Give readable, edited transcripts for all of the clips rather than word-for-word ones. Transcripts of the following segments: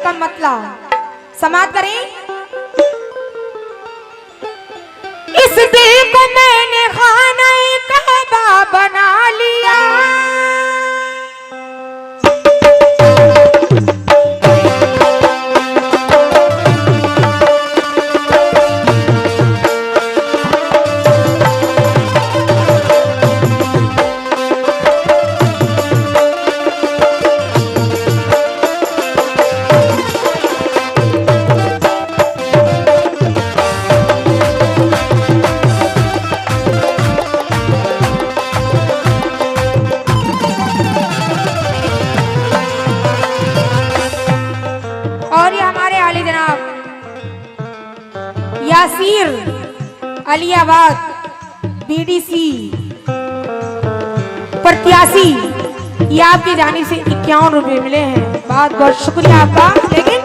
इसका मतलब समाप्त करें। इस दिल को मैंने खाना काबा बना लिया, यासीर अलियाबाद बीडीसी प्रत्याशी, ये आपकी जानिब से 51 रुपए मिले हैं। बहुत बहुत शुक्रिया आपका। लेकिन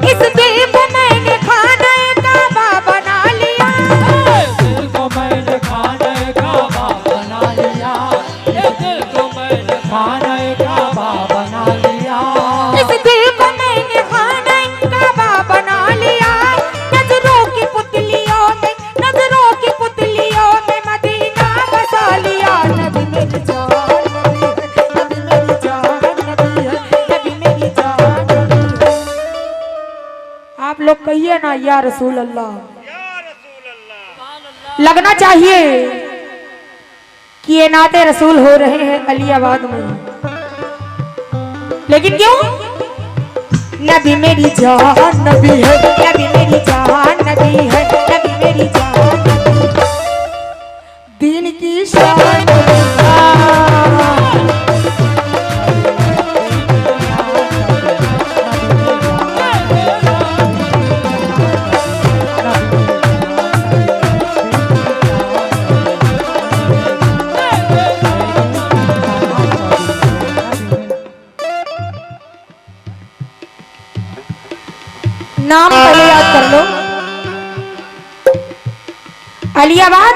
इस दिल को मैंने खाना काबा बना लिया, दिल को मैंने खाना काबा बना लिया, दिल को मैंने खाना काबा बना लिया, इस दिल को मैंने खाना काबा बना लिया। नजरों की पुतलियों में, नजरों की पुतलियों में मदीना बसा लिया। नबी मेरी जान नबी मेरी जान नबी मेरी जान। आप लोग कहिए ना या रसूल अल्लाह। लगना चाहिए कि ये नाते रसूल हो रहे हैं अलियाबाद में, लेकिन क्यों? नबी मेरी जान नबी है, नबी मेरी जान नबी है, नबी मेरी जान दीन की शान। नाम पहले याद कर लो। अलियाबाद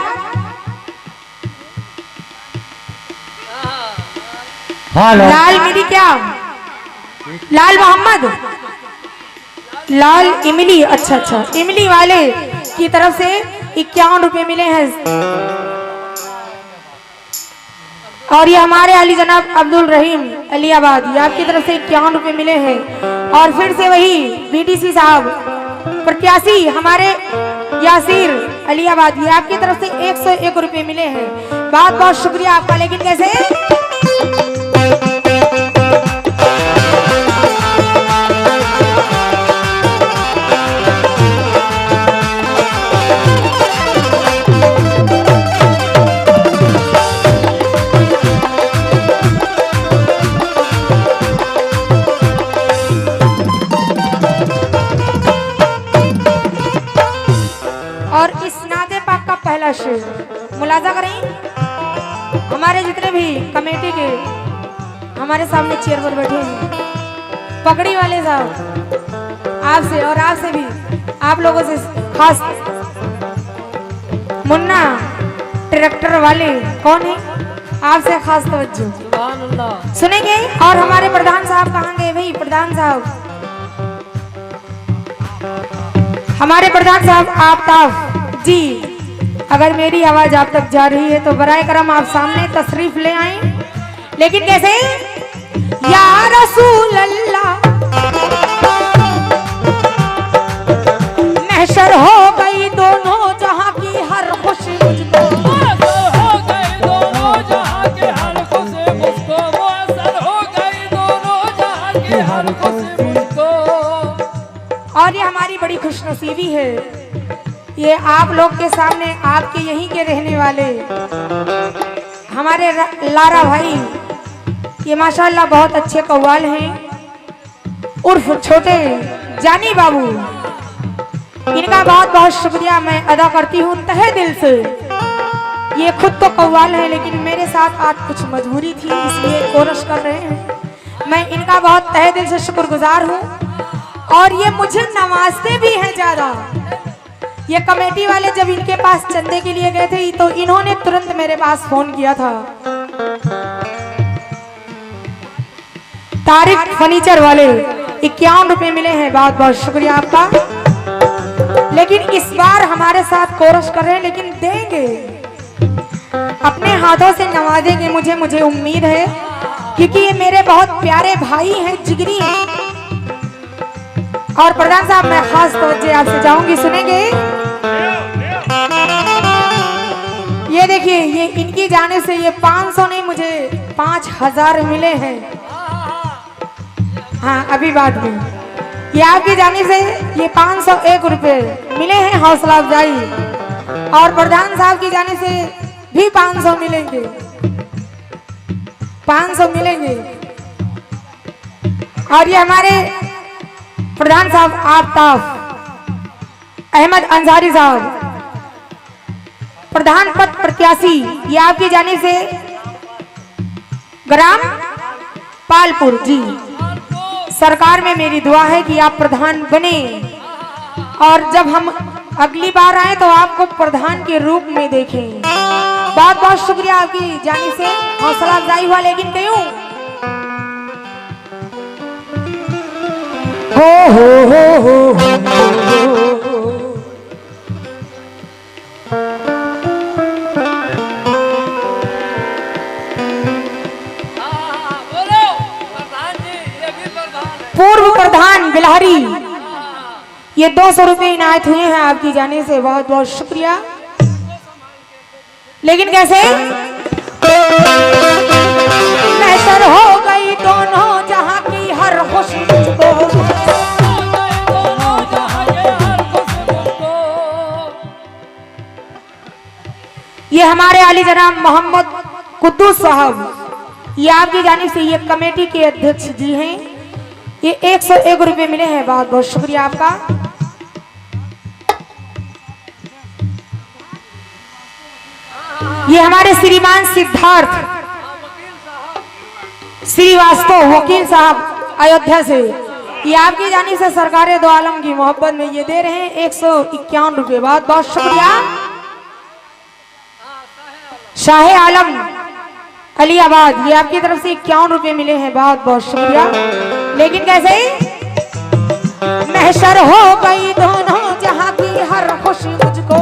लाल मेरी क्या लाल मोहम्मद लाल इमली, अच्छा अच्छा इमली वाले की तरफ से 51 रुपए मिले हैं। और ये हमारे अली जनाब अब्दुल रहीम अलियाबाद, ये आपकी तरफ से 51 रुपए मिले हैं। और फिर से वही बीडीसी साहब प्रत्याशी हमारे यासीर अलियाबाद, ये आपकी तरफ से 101 रुपए मिले हैं। बहुत बहुत शुक्रिया आपका। लेकिन कैसे? और इस नाते पाक का पहला शेर मुलाजा करें। हमारे जितने भी कमेटी के हमारे सामने चेयर पर बैठे हैं, पगड़ी वाले साहब, आपसे और आपसे भी, आप लोगों से खास, मुन्ना ट्रैक्टर वाले कौन है, आपसे खास तवज्जो सुभान अल्लाह सुनेंगे। और हमारे प्रधान साहब कहाँ गए भाई? प्रधान साहब, हमारे प्रधान साहब आफ्ताब जी, अगर मेरी आवाज आप तक जा रही है तो बराए करम आप सामने तशरीफ ले आए। लेकिन कैसे? या रसूल अल्लाह महशर हो गई दोनों जहां की हर खुशी मुझको, हो गई दोनों जहां की हर खुशी मुझको, मुअस्सर हो गई दोनों जहां की हर खुशी मुझको। और ये हमारी बड़ी खुशनसीबी है, ये आप लोग के सामने आपके यहीं के रहने वाले हमारे लारा भाई, ये माशाल्लाह बहुत अच्छे कव्वाल हैं, उर्फ छोटे जानी बाबू, इनका बहुत बहुत शुक्रिया मैं अदा करती हूँ तहे दिल से। ये खुद तो कव्वाल है लेकिन मेरे साथ आज कुछ मजबूरी थी इसलिए कोशिश कर रहे हैं। मैं इनका बहुत तहे दिल से शुक्रगुजार हूँ। और ये मुझे नवाजते भी हैं ज्यादा। ये कमेटी वाले जब इनके पास चंदे के लिए गए थे तो इन्होंने तुरंत मेरे पास फोन किया था, तारिक फर्नीचर वाले 51 रुपए मिले हैं, बहुत बहुत शुक्रिया आपका। लेकिन इस बार हमारे साथ कोरस कर रहे हैं, लेकिन देंगे, अपने हाथों से नवाजेंगे, मुझे उम्मीद है, क्योंकि ये मेरे बहुत प्यारे भाई हैं, जिगरी हैं। और प्रधान साहब मैं खास तवज्जो आपसे चाहूंगी, सुनेंगे। ये देखिए, ये इनकी जाने से ये 500 नहीं, मुझे 5000 मिले हैं। हाँ, अभी बाद में ये आपकी जाने से ये 501 रुपए मिले हैं, हौसला अफजाई। और प्रधान साहब की जाने से भी 500 मिलेंगे, 500 मिलेंगे। और ये हमारे प्रधान साहब आफ्ताब अहमद अंसारी साहब, प्रधान पद प्रत्याशी, ये आपकी जाने से ग्राम पालपुर जी। सरकार में मेरी दुआ है कि आप प्रधान बने, और जब हम अगली बार आए तो आपको प्रधान के रूप में देखें। बहुत बहुत शुक्रिया आपकी जाने से, हौसला अफजाई हुआ। लेकिन क्यों हो। पूर्व प्रधान बिलहरी, ये 200 रुपए इनायत हुए हैं आपकी जाने से, बहुत बहुत शुक्रिया। लेकिन कैसे बेहतर हो गई दोनों जहां की हर खुशी मुझको, ये हमारे आली जनाब मोहम्मद कुद्दूस साहब, ये आपकी जानिब से ये कमेटी के अध्यक्ष जी हैं, ये 101 रुपए मिले हैं, बहुत बहुत शुक्रिया आपका। ये हमारे श्रीमान सिद्धार्थ श्रीवास्तव वकील साहब अयोध्या से, ये आपकी जानिब से सरकार दो आलम की मोहब्बत में ये दे रहे हैं 151 रुपए, बहुत बहुत शुक्रिया। शाहे आलम अलीआबाद, ये आपकी तरफ से 51 रुपए मिले हैं, बहुत बहुत शुक्रिया। लेकिन कैसे महशर हो गई दोनों जहां की हर खुशी मुझको,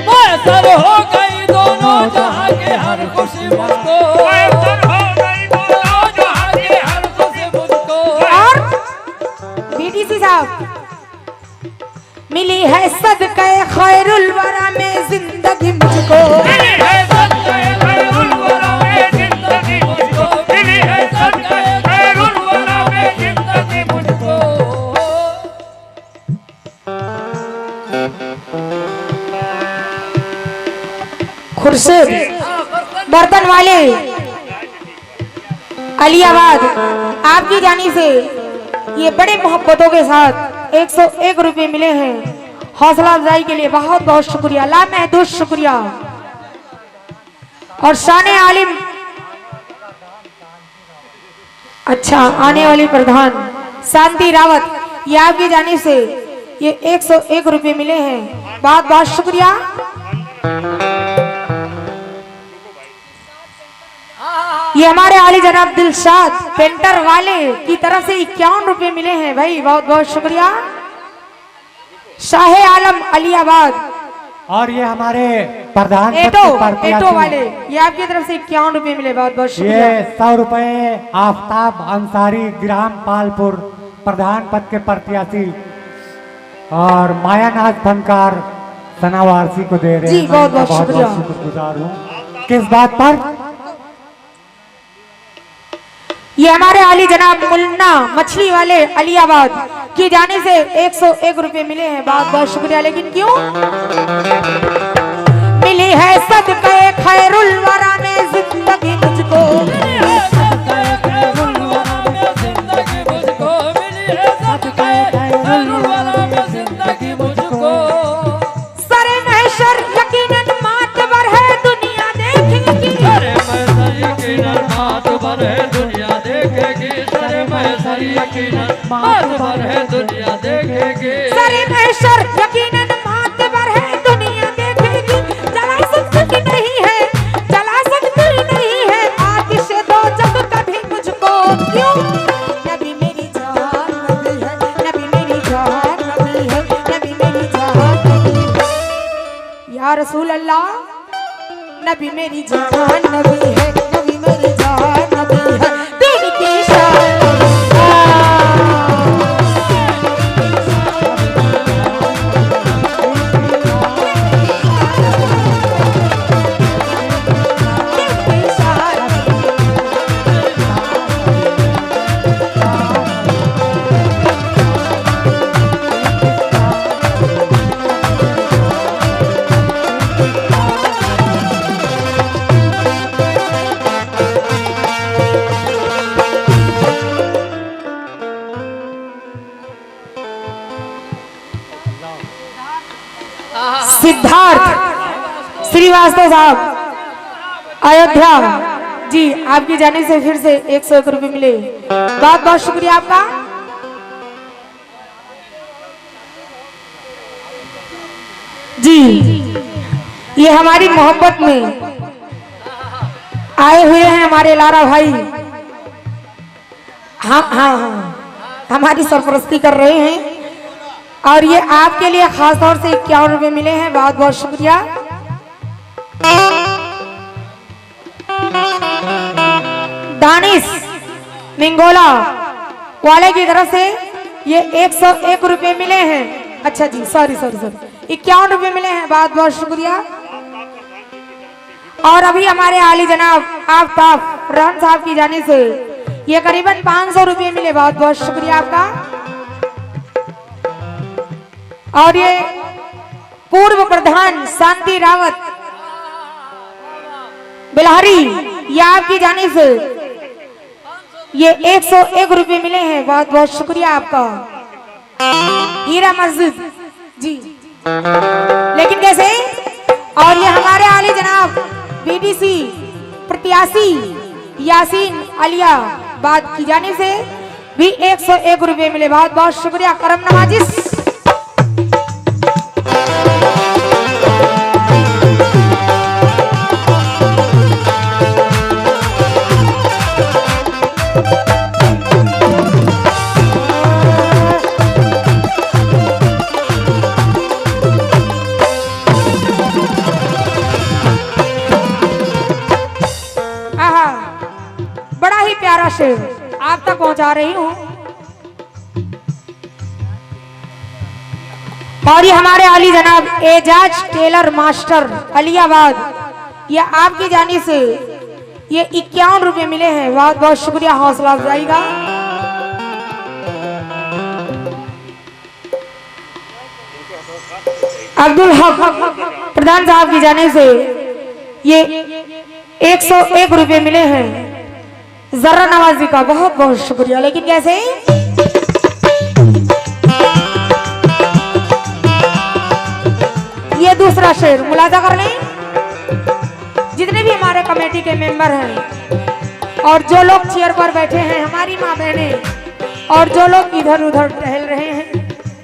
महशर हो गई दोनों जहां की हर खुशी मुझको, महशर हो गई दोनों जहां की हर खुशी मुझको। और बीटीसी साहब, मिली है सदक़े खैरुल वरा में जिंदगी मुझको, मिली है सदक़े खैरुल वरा में जिंदगी मुझको, मिली है सदक़े खैरुल वरा में जिंदगी मुझको। खुर्शीद बर्तन वाले अलीआबाद, आपकी जानी से ये बड़े मोहब्बतों के साथ 101 रुपए मिले हैं, हौसला अफजाई के लिए बहुत बहुत शुक्रिया, लामहदूद शुक्रिया। और शान आलिम, अच्छा आने वाली प्रधान शांति रावत, ये आपकी जानिब से ये 101 रुपए मिले हैं, बहुत बहुत शुक्रिया। ये हमारे आली जनाब दिलशाद पेंटर वाले की तरफ से 51 रुपए मिले हैं भाई, बहुत बहुत शुक्रिया। शाहे आलम अलीआबाद, और ये हमारे प्रधान एटो वाले, ये आपकी तरफ से 51 रुपए मिले, बहुत बहुत शुक्रिया। ये 100 रुपए आफ्ताब अंसारी ग्राम पालपुर प्रधान पद के प्रत्याशी और मायानाज फनकार सनावारसी को दे रहे हैं। जी बहुत बहुत शुक्रिया। शुक्रगुजार हूँ। किस बात पर? ये हमारे आली जनाब मुन्ना मछली वाले अलीआबाद की जाने से 101 रुपए मिले हैं, बहुत बहुत शुक्रिया। लेकिन क्यों मिली है सदक़े खैरुल वरा में जिंदगी मुझको, मिली है सदक़े खैरुल वरा में जिंदगी मुझको, मिली है सदक़े खैरुल वरा में जिंदगी मुझको। सरे महशर यकीनन मातबर है दुनिया देखेगी, सरे महशर यकीनन मातबर है दुनिया देखेगी, सरे महशर यकीनन मातबर है दुनिया देखेगी, सरे महशर यकीनन मातबर है दुनिया देखेगी। जला सकती नहीं है, जला सकती नहीं है आतिश दो रसूल अल्लाह। नबी मेरी जान नबी है, नबी मेरी जान नबी है, दीन की शान। सिद्धार्थ श्रीवास्तव साहब अयोध्या जी, आपकी जाने से फिर से 101 रुपये मिले, बहुत बहुत शुक्रिया आपका। जी, ये हमारी मोहब्बत में आए हुए हैं हमारे लारा भाई। हाँ हाँ हाँ, हमारी सरपरस्ती कर रहे हैं और ये आपके लिए खास तौर से 51 रुपये मिले हैं, बहुत बहुत शुक्रिया। दानिश मिंगोला वाले की तरफ से ये 101 रुपये मिले हैं। अच्छा जी, सॉरी 51 रुपये मिले हैं, बहुत बहुत शुक्रिया। और अभी हमारे आली जनाब आफ्ताब रहन साहब की जाने से ये करीबन 500 रुपये मिले, बहुत बहुत शुक्रिया आपका। और ये पूर्व प्रधान शांति रावत बिलहरी, ये आपकी जाने से ये 101 रुपये मिले हैं, बहुत बहुत शुक्रिया आपका। हीरा मस्जिद जी, लेकिन कैसे? और ये हमारे आली जनाब बीडीसी प्रत्याशी यासीन अलिया बाद की जाने से भी 101 रुपये मिले, बहुत बहुत शुक्रिया। करम नवाजिश शेर आप तक पहुंचा रही हूं। और ये हमारे अली जनाब एजाज टेलर मास्टर अलियाबाद, ये आपकी जानी से ये 51 रुपये मिले हैं, बहुत बहुत शुक्रिया, हौसला अफजाई का। अब्दुल हक प्रधान साहब की जाने से ये 101 रुपये मिले हैं, जर्रा नवाजी का बहुत बहुत शुक्रिया। लेकिन कैसे? ये दूसरा शेर मुलाजा कर लें। जितने भी हमारे कमेटी के मेंबर हैं और जो लोग चेयर पर बैठे हैं, हमारी माँ बहनें और जो लोग इधर उधर टहल रहे हैं,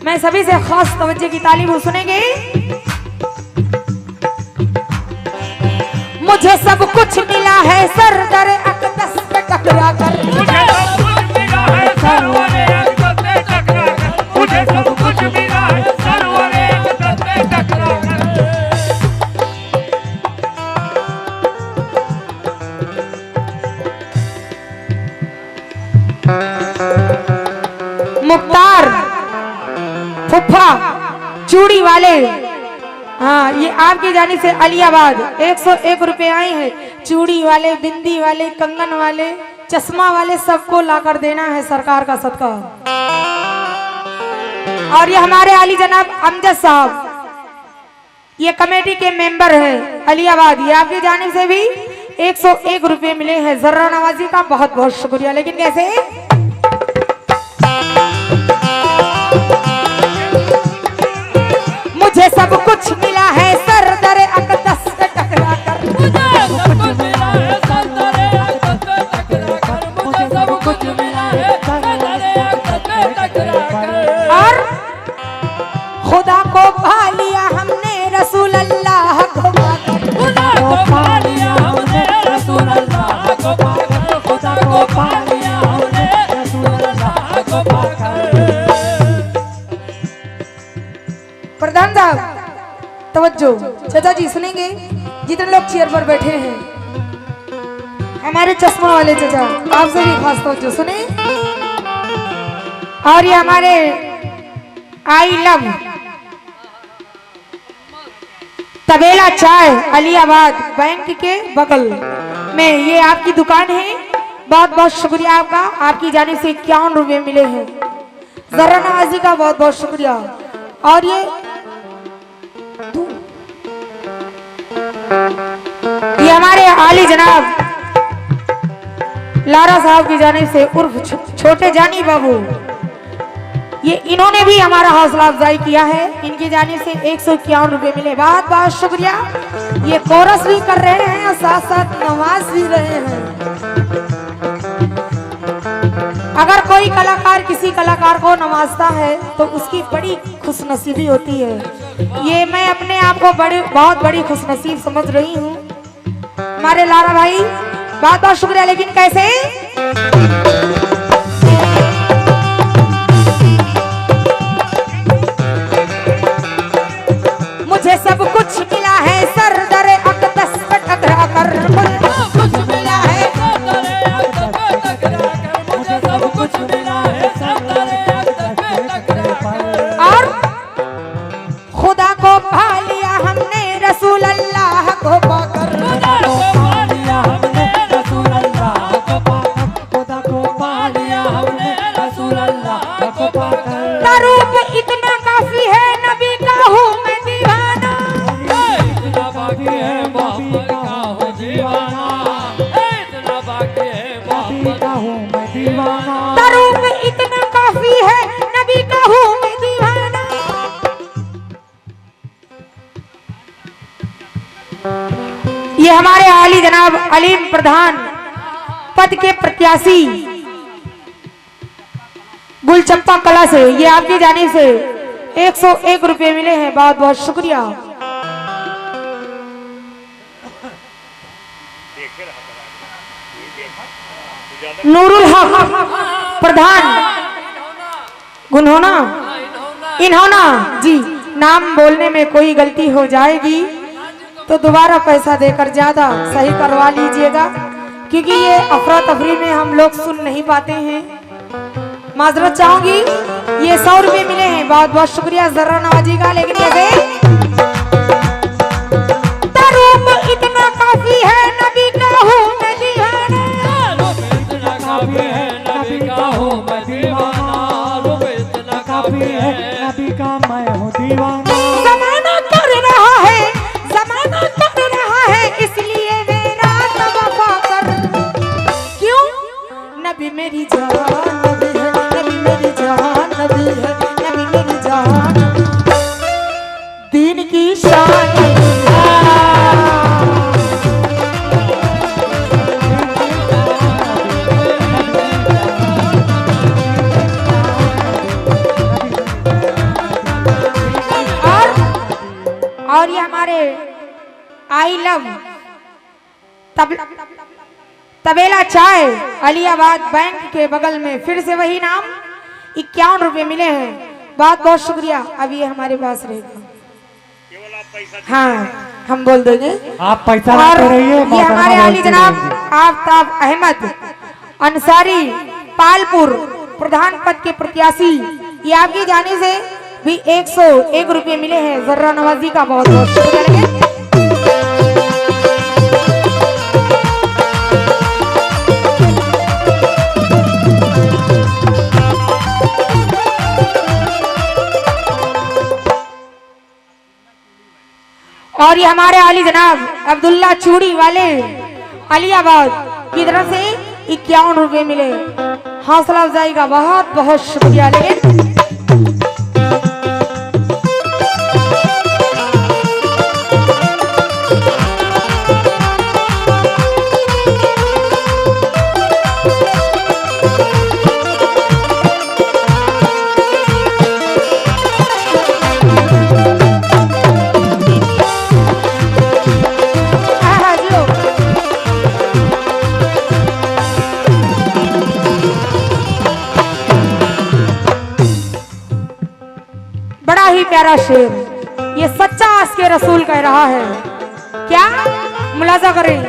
मैं सभी से खास तवज्जो की तालीम सुनेंगे। मुझे सब कुछ मिला है सर दर अकदस पे टकरा कर, मुझे सब कुछ मिला है सरवरे अकदस पे टकरा कर, मुझे सब कुछ मिला है सरवरे अकदस पे टकरा कर। मुख्तार फुफा चूड़ी वाले, हाँ ये आपकी जानी से अलियाबाद 101 रुपये आए हैं। चूड़ी वाले, बिंदी वाले, कंगन वाले, चश्मा वाले, सबको लाकर देना है सरकार का सदका। और ये हमारे अली जनाब अमजद साहब, ये कमेटी के मेंबर हैं अलियाबाद, ये आपकी जानिब से भी 101 रुपये मिले हैं, जर्रा नवाजी का बहुत बहुत शुक्रिया। लेकिन कैसे? मुझे सब कुछ मिला है सर दर अकदस पे टकरा कर, मुझे सब कुछ मिला है सर दर अकदस पे टकरा कर, मुझे सब कुछ मिला है सर दर अकदस पे टकरा कर। और खुदा को पा लिया हमने रसूल अल्लाह को पाकर, खुदा को पा लिया हमने रसूल अल्लाह को पाकर, खुदा को पा लिया हमने रसूल अल्लाह को पाकर। प्रधान साहब तवज्जो चाचा जी सुनेंगे, जितने लोग चेयर पर बैठे हैं, हमारे चश्मा वाले चाचा आपसे भी खास तौर जो सुने। और ये हमारे आई लव तबेला चाय अलीबाद बैंक के बगल में ये आपकी दुकान है। बहुत बहुत शुक्रिया आपका, आपकी जाने से 51 रुपए मिले हैं। जरा नवाजी का बहुत बहुत शुक्रिया। और ये हमारे आली जनाब लारा साहब की जाने से उर्फ छोटे जानी बाबू, ये इन्होंने भी हमारा हौसला अफजाई किया है। इनकी जाने से 151 रुपए मिले, बहुत बहुत शुक्रिया। ये कोरस भी कर रहे हैं और साथ साथ नमाज भी रहे हैं। अगर कोई कलाकार किसी कलाकार को नवाजता है तो उसकी बड़ी खुशनसीबी होती है। ये मैं अपने आप को बहुत बड़ी खुशनसीब समझ रही हूँ। हमारे लारा भाई बहुत बहुत शुक्रिया। लेकिन कैसे? मुझे सब कुछ मिला है सर दरे अकदस पर टकरा कर, कुछ मिला है मुझे सब कुछ मिला है सर और खुदा को पा लिया हमने रसूल अल्लाह को पाकर, तारूफ इतना काफी है नबी का हूँ मैं दीवाना, इतना बाकी है मोहब्बत का हूँ दीवाना, इतना बाकी है मोहब्बत का हूँ मैं दीवाना। तारूफ इतना काफी है नबी का हूँ मैं दीवाना। ये हमारे आली जनाब अलीम प्रधान पद के प्रत्याशी गुलचंपा कला से ये आपकी जाने से 101 रुपए मिले हैं, बहुत बहुत शुक्रिया। नूरुल हक प्रधान गुनहोना इन्होना जी, नाम बोलने में कोई गलती हो जाएगी तो दोबारा पैसा देकर ज्यादा सही करवा लीजिएगा, क्योंकि ये अफरा तफरी में हम लोग सुन नहीं पाते हैं। माजरत चाहूंगी। ये 100 रुपए मिले हैं, बहुत बहुत शुक्रिया जरा नवाजी का। लेकिन कैसे? तारूफ इतना काफी है नबी का हूँ मैं दीवाना, इतना काफी है नबी का हूँ मैं दीवाना, इतना काफी है नबी का मैं हूँ दीवाना। जमाना कर रहा है, जमाना कर रहा है, इसलिए मेरा तवफ़ा कर। क्यों? नबी मेरी जान नबी है, नबी मेरी जान नबी है, नबी मेरी जान दीन की शान है। और ये हमारे आई लव तबेला चाय अलीबाद बैंक के बगल में फिर से वही नाम 51 रुपए मिले हैं, बहुत बहुत शुक्रिया। अब ये हमारे पास रहेगा, हाँ हम बोल देंगे। आप पैसा और लाते रहिए, ये हमारे आली जनाब आफ्ताब अहमद अंसारी पालपुर प्रधान पद के प्रत्याशी, ये आपकी जाने से भी 101 रुपए मिले हैं। जर्रा नवाजी का बहुत बहुत शुक्रिया। और ये हमारे आली जनाब अब्दुल्ला चूड़ी वाले अलीबाद की तरफ से 51 रुपए मिले, हौसला अफजाई का बहुत बहुत शुक्रिया। लेकिन बड़ा ही प्यारा शेर, ये सच्चा आशिक रसूल कह रहा है। क्या मुलाजा करें।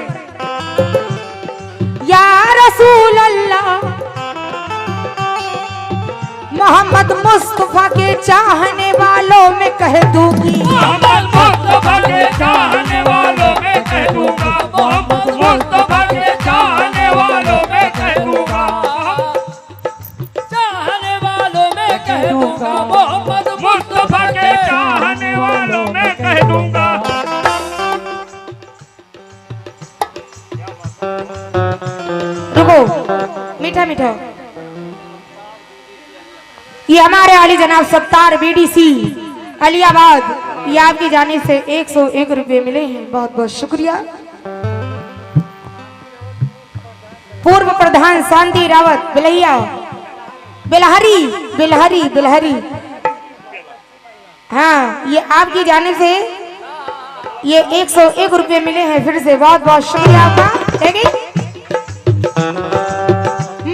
या रसूल अल्लाह मोहम्मद मुस्तफा के चाहने वालों में कह दूंगी, मोहम्मद मुस्तफा के चाहने वालों में कह दूंगा, मोहम्मद मुस्तफा के चाहने वालों में कह दूंगा, चाहने वालों में कह दूंगा, मोहम्मद मुस्तफा के चाहने वालों में कह दूंगा। रुको, मीठा मीठा। ये हमारे आली जनाब सत्तार बीडीसी अलियाबाद, ये आपकी जाने से 101 रुपए मिले हैं, बहुत बहुत शुक्रिया। पूर्व प्रधान शांति रावत बिलहिया, बिलहरी बिलहरी बिलहरी, हाँ ये आपकी जाने से ये 101 रुपए मिले हैं, फिर से बहुत बहुत शुक्रिया आपका।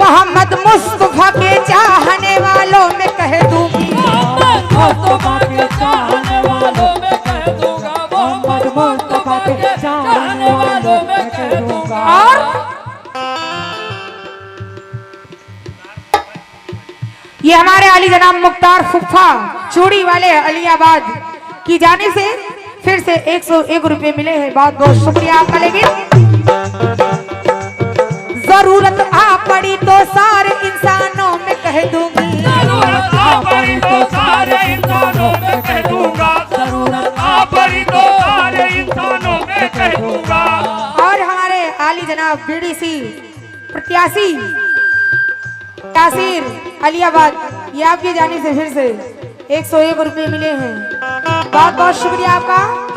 मोहम्मद मुस्तफा के चाहने वालों में कह दूंगी, मोहम्मद मुस्तफा के चाहने वालों में कह दूंगा, मोहम्मद मुस्तफा के चाहने वालों में कह दूंगा। और ये हमारे अली जनाब मुख्तार फुफा चूड़ी वाले अलियाबाद की जाने से फिर से 101 रुपए मिले हैं, बहुत बहुत शुक्रिया आपका। लेकिन जरूरत आ पड़ी तो सारे इंसानों में कह दूंगी, जरूरत आ पड़ी तो सारे इंसानों में कह दूंगा, जरूरत आ पड़ी तो सारे इंसानों में कह दूंगा। और हमारे आली जनाब बीडीसी प्रत्याशी यासीर अलियाबाद, ये आपकी जाने से फिर से 101 रुपए मिले हैं, बहुत बहुत शुक्रिया आपका।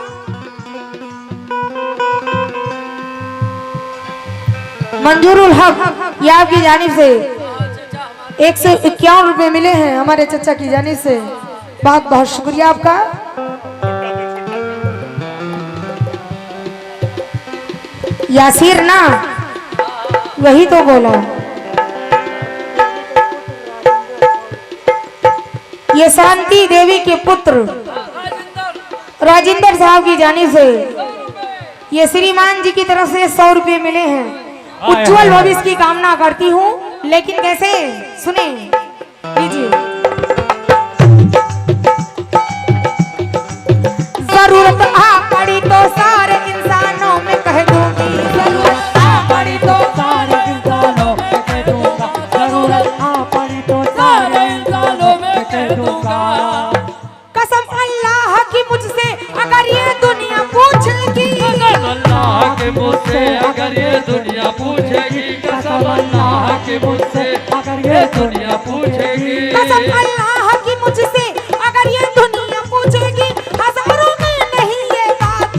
मंजूरुल हक, ये आपकी जानिब से 151 रुपए मिले हैं, हमारे चचा की जानिब से बहुत बहुत शुक्रिया आपका। यासीर ना, वही तो बोला। ये शांति देवी के पुत्र राजेंद्र साहब की जानिब से ये श्रीमान जी की तरफ से 100 रुपए मिले हैं, उज्जवल भविष्य की कामना करती हूँ। लेकिन कैसे, सुने लीजिए। जरूरत आ पड़ी तो सारे इंसानों में कह दूंगी, जरूरत आ पड़ी तो सारे इंसानों में कह दूंगा, जरूरत आ पड़ी तो सारे इंसानों में कह दूंगा। कसम अल्लाह की मुझसे अगर ये दुनिया पूछेगी, अल्लाह के मुझसे अगर ये दुनिया पूछेगी, कसम अल्लाह के मुझसे अगर ये दुनिया पूछेगी, कसम अल्लाह की मुझसे अगर ये दुनिया पूछेगी, हजारों में नहीं ये बात,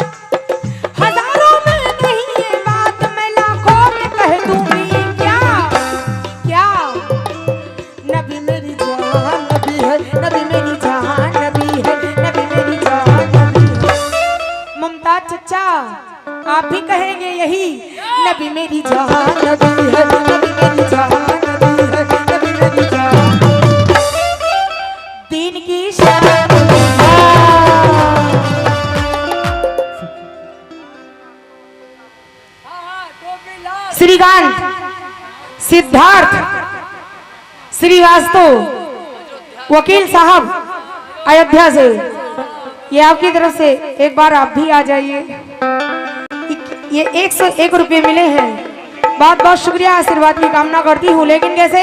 हजारों में नहीं ये बात, मैं लाखों में कह दूंगी। क्या क्या नबी मेरी जान नबी है, नबी मेरी जान नबी है, नबी मेरी जान नबी है। मुमताज चचा आप भी कहेंगे यही, नबी मेरी जान नबी है, नबी मेरी जान नबी है, नबी मेरी जान। दीन की शान श्रीकांत सिद्धार्थ श्रीवास्तव वकील साहब अयोध्या से, ये आपकी तरफ से एक बार आप भी आ जाइए। ये 101 रुपए मिले हैं, बहुत बहुत शुक्रिया, आशीर्वाद की कामना करती हूँ। लेकिन कैसे,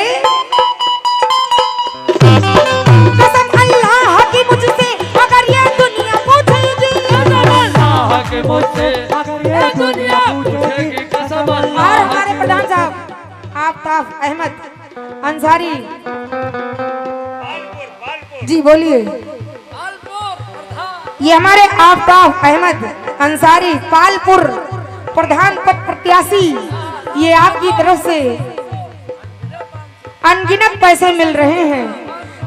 कसम अल्लाह की मुझसे अगर ये दुनिया पूछेगी, कसम अल्लाह के मुझसे अगर ये दुनिया पूछेगी, कसम अल्लाह। और हमारे प्रधान साहब आफ्ताब अहमद अंसारी जी, बोलिए। ये हमारे आफ्ताब अहमद अंसारी पालपुर प्रधान पद प्रत्याशी, ये आपकी तरफ से अनगिनत पैसे मिल रहे हैं,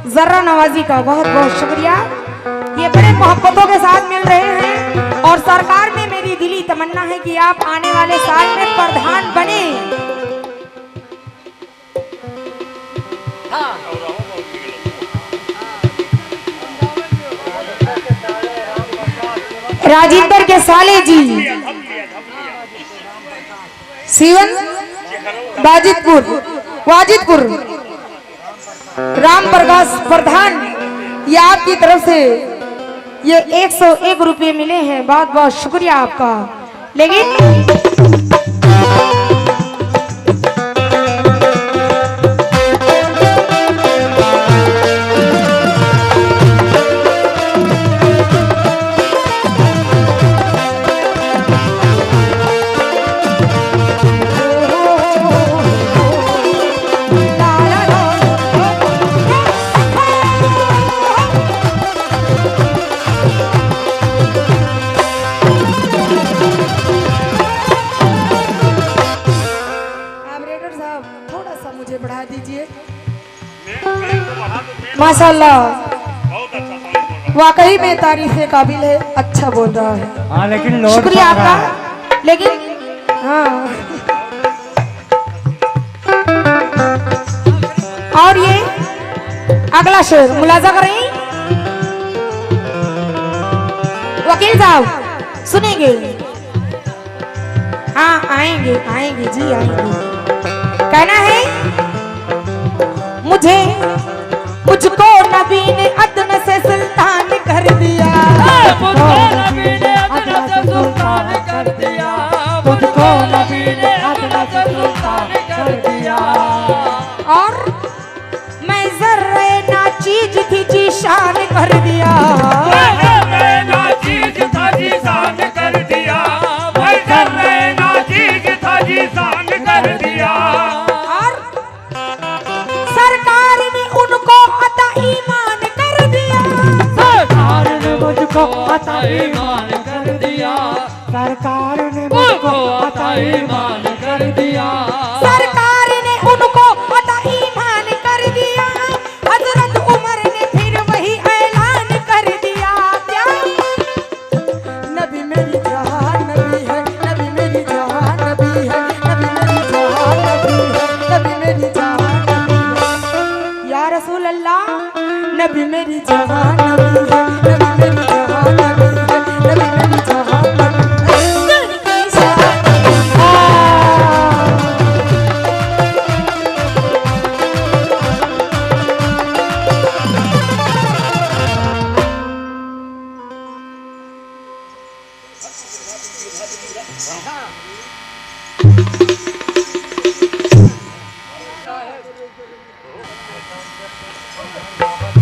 जर्रा नवाजी का बहुत बहुत शुक्रिया। ये बड़े मोहब्बतों के साथ मिल रहे हैं, और सरकार में मेरी दिली तमन्ना है कि आप आने वाले साल में प्रधान बने। राजेंद्र के साले जी सीवन वाजिदपुर राम प्रकाश प्रधान, ये आपकी तरफ से ये 101 रुपये मिले हैं। बहुत बहुत शुक्रिया आपका। लेकिन माशाल्लाह वाकई में तारीफ काबिल है, अच्छा बोल रहा है। हाँ लेकिन लोड शुक्रिया पड़ रहा आपका। लेकिन हाँ, और ये अगला शेर मुलाजा करें वकील साहब, सुनेंगे? हाँ आएंगे आएंगे जी आएंगे। कहना है मुझको नबी ने अदन से सुल्तान कर दिया, मुझको नबी ने अदन से सुल्तान कर दिया, मुझको नबी ने अदन से सुल्तान कर दिया। और मैं जर्रे ना चीज थी जी शान कर दिया, मैं जर्रे ना चीज था जी शान कर दिया, मैं जर्रे ना चीज था जी शान कर दिया। और सरकार ने उनको अता ईमान कर दिया, सरकार ने मुझको अता ईमान कर दिया, सरकार ने मुझको अता ईमान कर दिया, सरकार ने उनको अता ईमान कर दिया। हजरत उमर ने फिर वही ऐलान कर दिया, क्या नबी मेरी जहां नबी है, नबी मेरी जहां नबी है, नबी मेरी जहां नबी है, नबी मेरी जहां नबी है। या रसूल अल्लाह, नबी मेरी जहां नबी है, नबी मेरी जहां नबी है, नबी मेरी जहां नबी है।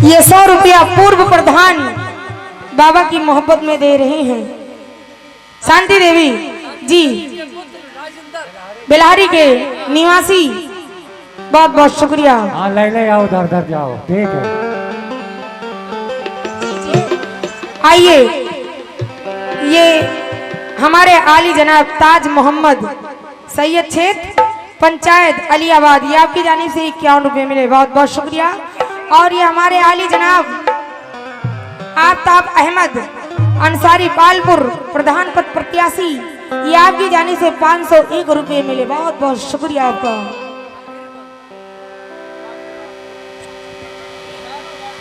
ये 100 रुपया पूर्व प्रधान बाबा की मोहब्बत में दे रहे हैं शांति देवी जी, बिलारी के निवासी। बहुत बहुत शुक्रिया। हाँ ले आओ, उधर उधर जाओ, ठीक है। आइए, ये हमारे आली जनाब ताज मोहम्मद सैयद क्षेत्र पंचायत अलीआबाद, ये आपकी जानिब से 51 रुपये मिले। बहुत बहुत शुक्रिया। और ये हमारे आली जनाब आफ्ताब अहमद अंसारी पालपुर प्रधान पद प्रत्याशी, ये आपकी जानिब से 501 रुपये मिले। बहुत बहुत शुक्रिया आपका।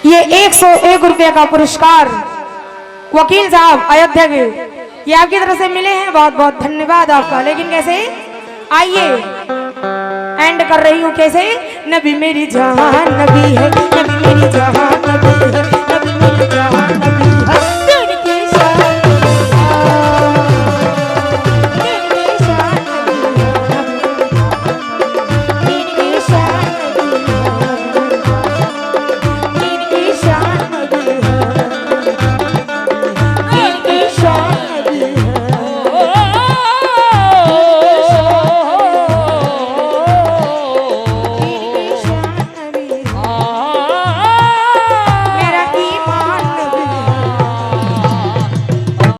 ये 101 रुपये का पुरस्कार वकील साहब अयोध्या के, ये आपकी तरफ से मिले हैं। बहुत बहुत धन्यवाद आपका। लेकिन कैसे, आइए एंड कर रही हूँ कैसे। नबी मेरी जहां नबी है, नबी मेरी जहां नबी है,